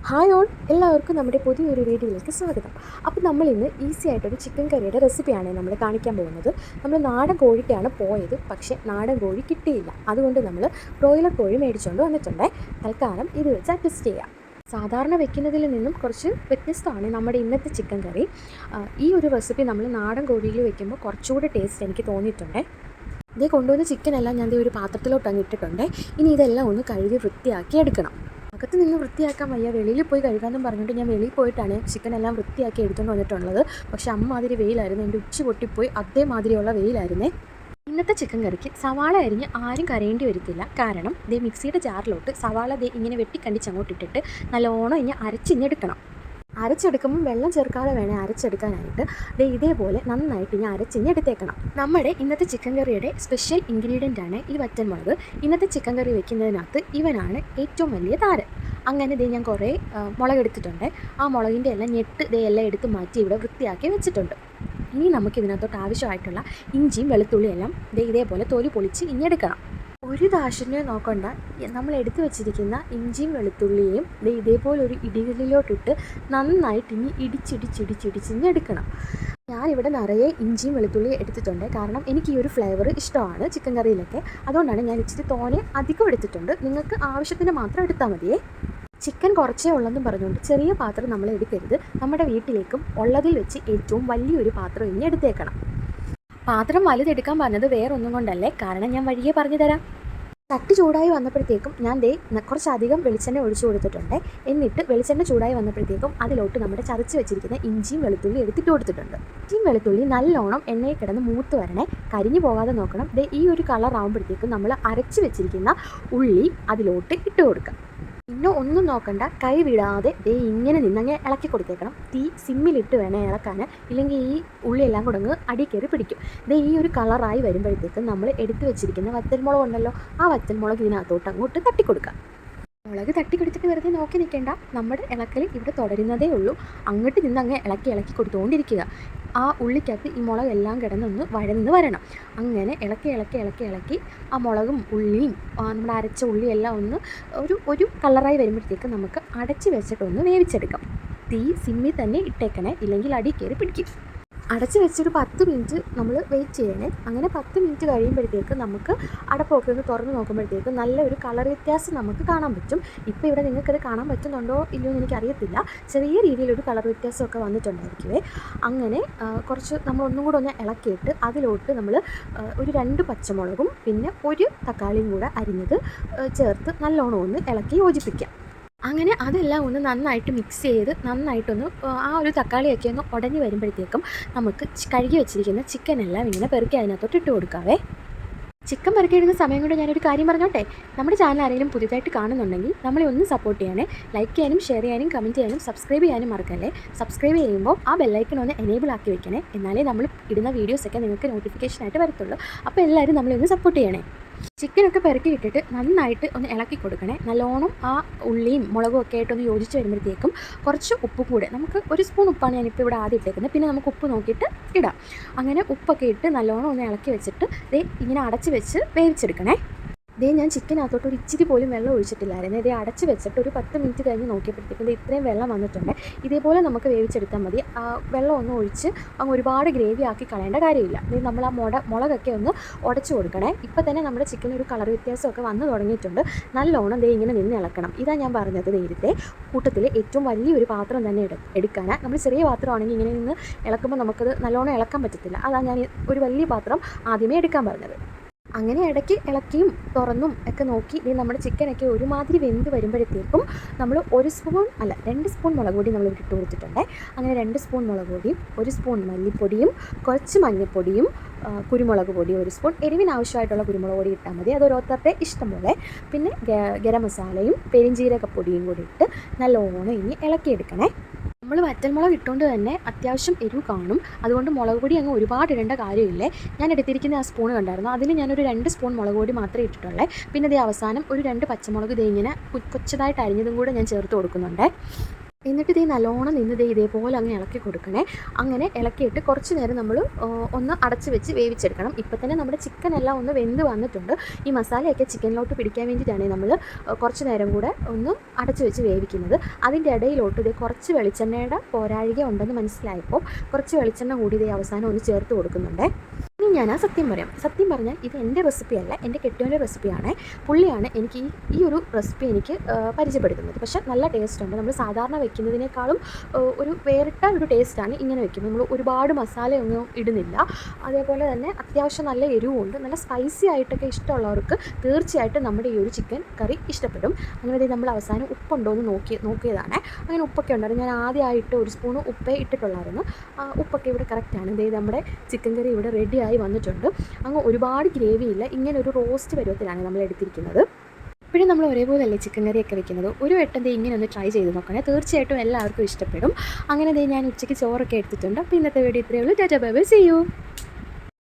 Hi all, എല്ലാവർക്കും നമ്മുടെ പുതിയൊരു വീഡിയോയിലേക്ക് സ്വാഗതം. അപ്പോൾ നമ്മളിന്ന് ഈസി ആയിട്ടൊരു ചിക്കൻ കറിയുടെ റെസിപ്പിയാണ് നമ്മൾ കാണിക്കാൻ പോകുന്നത്. നമ്മൾ നാടൻ കോഴിക്കാണ് പോയത്, പക്ഷേ നാടൻ കോഴി കിട്ടിയില്ല. അതുകൊണ്ട് നമ്മൾ ബ്രോയിലർ കോഴി മേടിച്ചുകൊണ്ട് വന്നിട്ടുണ്ട്. തൽക്കാലം ഇത് വെച്ച് അഡ്ജസ്റ്റ് ചെയ്യാം. സാധാരണ വെക്കുന്നതിൽ നിന്നും കുറച്ച് വ്യത്യസ്തമാണ് നമ്മുടെ ഇന്നത്തെ ചിക്കൻ കറി. ഈ ഒരു റെസിപ്പി നമ്മൾ നാടൻ കോഴിയിൽ വെക്കുമ്പോൾ കുറച്ചുകൂടി ടേസ്റ്റ് എനിക്ക് തോന്നിയിട്ടുണ്ട്. ഇതേ കൊണ്ടുവന്ന ചിക്കനെല്ലാം ഞാൻ ഒരു പാത്രത്തിലോട്ട് അങ്ങ് ഇട്ടിട്ടുണ്ട്. ഇനി ഇതെല്ലാം ഒന്ന് കഴുകി വൃത്തിയാക്കി എടുക്കണം. അകത്ത് നിന്ന് വൃത്തിയാക്കാൻ വയ്യ, വെളിയിൽ പോയി കഴുകാമെന്നും പറഞ്ഞിട്ട് ഞാൻ വെളിയിൽ പോയിട്ടാണ് ചിക്കനെല്ലാം വൃത്തിയാക്കി എടുത്തുകൊണ്ട് വന്നിട്ടുള്ളത്. പക്ഷേ അമ്മാതിരി വെയിലായിരുന്നു, എൻ്റെ ഉച്ച പൊട്ടിപ്പോയി അതേമാതിരിയുള്ള വെയിലായിരുന്നേ. ഇന്നത്തെ ചിക്കൻ കറിക്ക് സവാള അരിഞ്ഞ് ആരും കരയേണ്ടി വരത്തില്ല. കാരണം മിക്സിയുടെ ജാറിലോട്ട് സവാള ഇങ്ങനെ വെട്ടിക്കണ്ടിച്ചങ്ങോട്ടിട്ടിട്ട് നല്ലോണം ഇനി അരച്ചിഞ്ഞെടുക്കണം. അരച്ചെടുക്കുമ്പോൾ വെള്ളം ചേർക്കാതെ വേണേൽ അരച്ചെടുക്കാനായിട്ട് ഇതേപോലെ നന്നായിട്ട് ഇനി അരച്ചിഞ്ഞെടുത്തേക്കണം. നമ്മുടെ ഇന്നത്തെ ചിക്കൻ കറിയുടെ സ്പെഷ്യൽ ഇൻഗ്രീഡിയൻ്റ് ആണ് ഈ വറ്റൻമുളക്. ഇന്നത്തെ ചിക്കൻ കറി വെക്കുന്നതിനകത്ത് ഇവനാണ് ഏറ്റവും വലിയ താരം. അങ്ങനെ ഞാൻ കുറേ മുളകെടുത്തിട്ടുണ്ട്. ആ മുളകിൻ്റെ എല്ലാം എല്ലാം എടുത്ത് മാറ്റി ഇവിടെ വൃത്തിയാക്കി വെച്ചിട്ടുണ്ട്. ഇനി നമുക്കിതിനകത്തോട്ട് ആവശ്യമായിട്ടുള്ള ഇഞ്ചിയും വെളുത്തുള്ളിയെല്ലാം ഇതേപോലെ തൊലി പൊളിച്ച് ഇഞ്ഞെടുക്കണം. ഒരു ദാശിനെ നോക്കണ്ട, നമ്മൾ എടുത്തു വെച്ചിരിക്കുന്ന ഇഞ്ചിയും വെളുത്തുള്ളിയും ഇതേപോലെ ഒരു ഇടികളിലോട്ടിട്ട് നന്നായിട്ട് ഇനി ഇടിച്ചിടിച്ചിടിച്ചിടിച്ചിഞ്ഞെടുക്കണം. ഞാനിവിടെ നിറയെ ഇഞ്ചിയും വെളുത്തുള്ളിയും എടുത്തിട്ടുണ്ട്. കാരണം എനിക്ക് ഈ ഒരു ഫ്ലേവർ ഇഷ്ടമാണ് ചിക്കൻ കറിയിലൊക്കെ. അതുകൊണ്ടാണ് ഞാൻ ഇച്ചിരി തോനെ അധികം എടുത്തിട്ടുണ്ട്. നിങ്ങൾക്ക് ആവശ്യത്തിന് മാത്രം എടുത്താൽ മതിയേ. ചിക്കൻ കുറച്ചേ ഉള്ളെന്നും പറഞ്ഞുകൊണ്ട് ചെറിയ പാത്രം നമ്മൾ എടുക്കരുത്. നമ്മുടെ വീട്ടിലേക്കും ഉള്ളതിൽ വെച്ച് ഏറ്റവും വലിയൊരു പാത്രം ഇനി എടുത്തേക്കണം. പാത്രം വലുതെടുക്കാൻ പറഞ്ഞത് വേറൊന്നും കൊണ്ടല്ലേ, കാരണം ഞാൻ വഴിയെ പറഞ്ഞു തരാം. ചട്ടി ചൂടായി വന്നപ്പോഴത്തേക്കും ഞാൻ കുറച്ചധികം വെളിച്ചെണ്ണ ഒഴിച്ചു കൊടുത്തിട്ടുണ്ട്. എന്നിട്ട് വെളിച്ചെണ്ണ ചൂടായി വന്നപ്പോഴത്തേക്കും അതിലോട്ട് നമ്മുടെ ചതച്ച് വെച്ചിരിക്കുന്ന ഇഞ്ചിയും വെളുത്തുള്ളി എടുത്തിട്ട് കൊടുത്തിട്ടുണ്ട്. ഇഞ്ചിയും വെളുത്തുള്ളി നല്ലോണം എണ്ണയിൽ കിടന്ന് മൂത്ത് വരണേ, കരിഞ്ഞു പോകാതെ നോക്കണം. ഈ ഒരു കളർ ആകുമ്പോഴത്തേക്കും നമ്മൾ അരച്ച് വെച്ചിരിക്കുന്ന ഉള്ളി അതിലോട്ട് ഇട്ട് കൊടുക്കാം. പിന്നെ ഒന്നും നോക്കണ്ട, കൈ വിടാതെ ഇങ്ങനെ നിന്നങ്ങ് ഇളക്കി കൊടുത്തേക്കണം. തീ സിമ്മിലിട്ട് വേണേ ഇളക്കാൻ, ഇല്ലെങ്കിൽ ഈ ഉള്ളിയെല്ലാം കൂടെ അങ്ങ് അടി കയറി പിടിക്കും. ഈ ഒരു കളറായി വരുമ്പോഴത്തേക്കും നമ്മൾ എടുത്തു വെച്ചിരിക്കുന്ന വറ്റൽമുളക് ഉണ്ടല്ലോ, ആ വറ്റൽമുളക് ഇതിനകത്തോട്ട് അങ്ങോട്ട് തട്ടിക്കൊടുക്കാം. മുളക് തട്ടിക്കൊടുത്തിട്ട് വെറുതെ നോക്കി നിൽക്കേണ്ട, നമ്മുടെ ഇളക്കൽ ഇവിടെ തുടരുന്നതേ ഉള്ളൂ. അങ്ങോട്ട് നിന്ന് അങ്ങ് ഇളക്കി കൊടുത്തുകൊണ്ടിരിക്കുക. ആ ഉള്ളിക്കകത്ത് ഈ മുളകെല്ലാം കിടന്നൊന്ന് വഴന്ന് വരണം. അങ്ങനെ ഇളക്കി ആ മുളകും ഉള്ളിയും നമ്മുടെ അരച്ച ഉള്ളിയെല്ലാം ഒന്ന് ഒരു കളറായി വരുമ്പോഴത്തേക്ക് നമുക്ക് അടച്ച് വെച്ചിട്ടൊന്ന് വേവിച്ചെടുക്കാം. തീ സിമ്മിൽ തന്നെ ഇട്ടേക്കണേ, ഇല്ലെങ്കിൽ അടി കയറി പിടിക്കും. അടച്ച് വെച്ചൊരു 10 മിനിറ്റ് നമ്മൾ വെയിറ്റ് ചെയ്യണേ. അങ്ങനെ 10 മിനിറ്റ് കഴിയുമ്പോഴത്തേക്ക് നമുക്ക് അടപ്പൊക്കെ ഒന്ന് തുറന്ന് നോക്കുമ്പോഴത്തേക്ക് നല്ലൊരു കളർ വ്യത്യാസം നമുക്ക് കാണാൻ പറ്റും. ഇപ്പോൾ ഇവിടെ നിങ്ങൾക്കത് കാണാൻ പറ്റുന്നുണ്ടോ ഇല്ലയോ എന്ന് എനിക്കറിയത്തില്ല. ചെറിയ രീതിയിലൊരു കളർ വ്യത്യാസമൊക്കെ വന്നിട്ടുണ്ടായിരിക്കുമേ. അങ്ങനെ കുറച്ച് നമ്മൾ ഒന്നും കൂടെ ഒന്ന് ഇളക്കിയിട്ട് അതിലോട്ട് നമ്മൾ ഒരു 2 പച്ചമുളകും പിന്നെ ഒരു തക്കാളിയും കൂടെ അരിഞ്ഞത് ചേർത്ത് നല്ലോണം ഒന്ന് ഇളക്കി യോജിപ്പിക്കാം. അങ്ങനെ അതെല്ലാം ഒന്ന് നന്നായിട്ട് മിക്സ് ചെയ്ത് നന്നായിട്ടൊന്ന് ആ ഒരു തക്കാളിയൊക്കെ ഒന്ന് ഉടഞ്ഞ് വരുമ്പോഴത്തേക്കും നമുക്ക് കഴുകി വെച്ചിരിക്കുന്ന ചിക്കനെല്ലാം ഇങ്ങനെ പെറുക്കി അതിനകത്തോട്ട് ഇട്ട് കൊടുക്കാവേ. ചിക്കൻ പെറുക്കിയിടുന്ന സമയം കൊണ്ട് ഞാനൊരു കാര്യം പറഞ്ഞോട്ടെ. നമ്മുടെ ചാനൽ ആരെങ്കിലും പുതിയതായിട്ട് കാണുന്നുണ്ടെങ്കിൽ നമ്മളെ ഒന്ന് സപ്പോർട്ട് ചെയ്യണേ. ലൈക്ക് ചെയ്യാനും ഷെയർ ചെയ്യാനും കമൻറ്റ് ചെയ്യാനും സബ്സ്ക്രൈബ് ചെയ്യാനും മറക്കല്ലേ. സബ്സ്ക്രൈബ് ചെയ്യുമ്പോൾ ആ ബെല്ലൈക്കൺ ഒന്ന് എനേബിൾ ആക്കി വെക്കണേ. എന്നാലേ നമ്മൾ ഇടുന്ന വീഡിയോസൊക്കെ നിങ്ങൾക്ക് നോട്ടിഫിക്കേഷനായിട്ട് വരത്തുള്ളൂ. അപ്പോൾ എല്ലാവരും നമ്മളെ ഒന്ന് സപ്പോർട്ട് ചെയ്യണേ. ചിക്കനൊക്കെ പെറുക്കി ഇട്ടിട്ട് നന്നായിട്ട് ഒന്ന് ഇളക്കി കൊടുക്കണേ. നല്ലോണം ആ ഉള്ളിയും മുളകും ഒക്കെ ആയിട്ടൊന്ന് യോജിച്ച് വരുമ്പോഴത്തേക്കും കുറച്ച് ഉപ്പ് കൂടെ, നമുക്ക് 1 സ്പൂൺ ഉപ്പാണ് ഞാനിപ്പോൾ ഇവിടെ ആദ്യം ഇട്ടേക്കുന്നത്. പിന്നെ നമുക്ക് ഉപ്പ് നോക്കിയിട്ട് ഇടാം. അങ്ങനെ ഉപ്പൊക്കെ ഇട്ട് നല്ലോണം ഒന്ന് ഇളക്കി വെച്ചിട്ട് ഇങ്ങനെ അടച്ച് വെച്ച് വേവിച്ചെടുക്കണേ. ഞാൻ ചിക്കനകത്തോട്ട് ഒരു ഇച്ചിരി പോലും വെള്ളം ഒഴിച്ചിട്ടില്ലായിരുന്നു. അടച്ച് വെച്ചിട്ട് ഒരു 10 മിനിറ്റ് കഴിഞ്ഞ് നോക്കിയപ്പോഴത്തേക്കും ഇത്രയും വെള്ളം വന്നിട്ടുണ്ട്. ഇതേപോലെ നമുക്ക് വേവിച്ചെടുത്താൽ മതി. വെള്ളം ഒന്നും ഒഴിച്ച് അങ്ങ് ഒരുപാട് ഗ്രേവി ആക്കി കളയേണ്ട കാര്യമില്ല. നമ്മൾ ആ മുളകൊക്കെ ഒന്ന് ഉടച്ചു കൊടുക്കണേ. ഇപ്പോൾ തന്നെ നമ്മുടെ ചിക്കൻ ഒരു കളർ വ്യത്യാസമൊക്കെ വന്നു തുടങ്ങിയിട്ടുണ്ട്. നല്ലോണം ഇങ്ങനെ നിന്ന് ഇളക്കണം. ഇതാ ഞാൻ പറഞ്ഞത്, നേരത്തെ കൂട്ടത്തിൽ ഏറ്റവും വലിയൊരു പാത്രം തന്നെ എടുക്കാൻ. നമ്മൾ ചെറിയ പാത്രമാണെങ്കിൽ ഇങ്ങനെ നിന്ന് ഇളക്കുമ്പോൾ നമുക്കത് നല്ലോണം ഇളക്കാൻ പറ്റത്തില്ല. അതാണ് ഞാൻ ഒരു വലിയ പാത്രം ആദ്യമേ എടുക്കാൻ പറഞ്ഞത്. അങ്ങനെ ഇടയ്ക്ക് ഇളക്കിയും തുറന്നും ഒക്കെ നോക്കി നമ്മുടെ ചിക്കനൊക്കെ ഒരുമാതിരി വെന്ത് വരുമ്പോഴത്തേക്കും നമ്മൾ 2 സ്പൂൺ മുളക് പൊടി നമ്മൾ ഇട്ട് കൊടുത്തിട്ടുണ്ട്. അങ്ങനെ 2 സ്പൂൺ മുളക് പൊടിയും 1 സ്പൂൺ മല്ലിപ്പൊടിയും കുറച്ച് മഞ്ഞൾപ്പൊടിയും കുരുമുളക് പൊടി 1 സ്പൂൺ, എരിവിന് ആവശ്യമായിട്ടുള്ള കുരുമുളക് പൊടി ഇട്ടാൽ മതി, അത് ഓരോരുത്തരുടെ ഇഷ്ടം പോലെ. പിന്നെ ഗരം മസാലയും പെരിഞ്ജീരകപ്പൊടിയും കൂടി ഇട്ട് നല്ലോണം ഇനി ഇളക്കിയെടുക്കണേ. നമ്മൾ വറ്റൽമുളക് ഇട്ടുകൊണ്ട് തന്നെ അത്യാവശ്യം എരിവ് കാണും. അതുകൊണ്ട് മുളക് പൊടി അങ്ങ് ഒരുപാട് ഇടേണ്ട കാര്യമില്ലേ. ഞാൻ എടുത്തിരിക്കുന്ന ആ സ്പൂൺ കണ്ടായിരുന്നു, അതിൽ ഞാനൊരു 2 സ്പൂൺ മുളക് പൊടി മാത്രമേ ഇട്ടിട്ടുള്ളൂ. പിന്നെ അവസാനം ഒരു 2 പച്ചമുളക് ഇങ്ങനെ കൊച്ചതായിട്ട് അരിഞ്ഞതും കൂടെ ഞാൻ ചേർത്ത് കൊടുക്കുന്നുണ്ട്. എന്നിട്ട് ഇതേ നല്ലോണം നിന്ന് ഇതേപോലെ അങ്ങ് ഇളക്കി കൊടുക്കണേ. അങ്ങനെ ഇളക്കിയിട്ട് കുറച്ച് നേരം നമ്മൾ ഒന്ന് അടച്ച് വെച്ച് വേവിച്ചെടുക്കണം. ഇപ്പം തന്നെ നമ്മുടെ ചിക്കൻ എല്ലാം ഒന്ന് വെന്ത് വന്നിട്ടുണ്ട്. ഈ മസാലയൊക്കെ ചിക്കനിലോട്ട് പിടിക്കാൻ വേണ്ടിയിട്ടാണ് നമ്മൾ കുറച്ച് നേരം കൂടെ ഒന്ന് അടച്ച് വെച്ച് വേവിക്കുന്നത്. അതിൻ്റെ ഇടയിലോട്ട് ഇതേ കുറച്ച് വെളിച്ചെണ്ണയുടെ പോരാഴിക ഉണ്ടെന്ന് മനസ്സിലായപ്പോൾ കുറച്ച് വെളിച്ചെണ്ണ കൂടി ഇതേ അവസാനം ഒന്ന് ചേർത്ത് കൊടുക്കുന്നുണ്ട്. ഇനി ഞാൻ സത്യം പറഞ്ഞാൽ ഇത് എൻ്റെ റെസിപ്പിയല്ല, എൻ്റെ കെട്ടിയോൻ്റെ റെസിപ്പിയാണ്. പുള്ളിയാണ് എനിക്ക് ഈ ഒരു റെസിപ്പി എനിക്ക് പരിചയപ്പെടുത്തുന്നത്. പക്ഷേ നല്ല ടേസ്റ്റുണ്ട്. നമ്മൾ സാധാരണ വെക്കുന്നതിനേക്കാളും ഒരു വേറിട്ട ഒരു ടേസ്റ്റാണ് ഇങ്ങനെ വെക്കുമ്പോൾ. നമ്മൾ ഒരുപാട് മസാലയൊന്നും ഇടുന്നില്ല. അതേപോലെ തന്നെ അത്യാവശ്യം നല്ല എരിവുമുണ്ട്. നല്ല സ്പൈസി ആയിട്ടൊക്കെ ഇഷ്ടമുള്ളവർക്ക് തീർച്ചയായിട്ടും നമ്മുടെ ഈ ഒരു ചിക്കൻ കറി ഇഷ്ടപ്പെടും. അങ്ങനെ നമ്മൾ അവസാനം ഉപ്പുണ്ടോ എന്ന് നോക്കിയതാണ്. അങ്ങനെ ഉപ്പൊക്കെ ഉണ്ടായിരുന്നു. ഞാൻ ആദ്യമായിട്ട് ഒരു സ്പൂൺ ഉപ്പേ ഇട്ടിട്ടുള്ളായിരുന്നു. ഉപ്പൊക്കെ ഇവിടെ കറക്റ്റാണ്. നമ്മുടെ ചിക്കൻ കറി ഇവിടെ റെഡിയായി വന്നിട്ടുണ്ട്. അങ്ങ് ഒരുപാട് ഗ്രേവിയില്ല, ഇങ്ങനെ ഒരു റോസ്റ്റ് പരുവത്തിലാണ് നമ്മൾ എടുത്തിരിക്കുന്നത്. ഇപ്പോഴും നമ്മൾ ഒരേപോലെയല്ലേ ചിക്കൻ കറിയൊക്കെ വെക്കുന്നത്. ഒരു വട്ടം ഇങ്ങനെ ഒന്ന് ട്രൈ ചെയ്ത് നോക്കണേ, തീർച്ചയായിട്ടും എല്ലാവർക്കും ഇഷ്ടപ്പെടും. അങ്ങനെ ഞാൻ ഉച്ചയ്ക്ക് ചോറൊക്കെ എടുത്തിട്ടുണ്ട്. അപ്പോൾ ഇന്നത്തെ വീഡിയോ ഇത്രയേ ഉള്ളൂ. Tata bye bye, see U.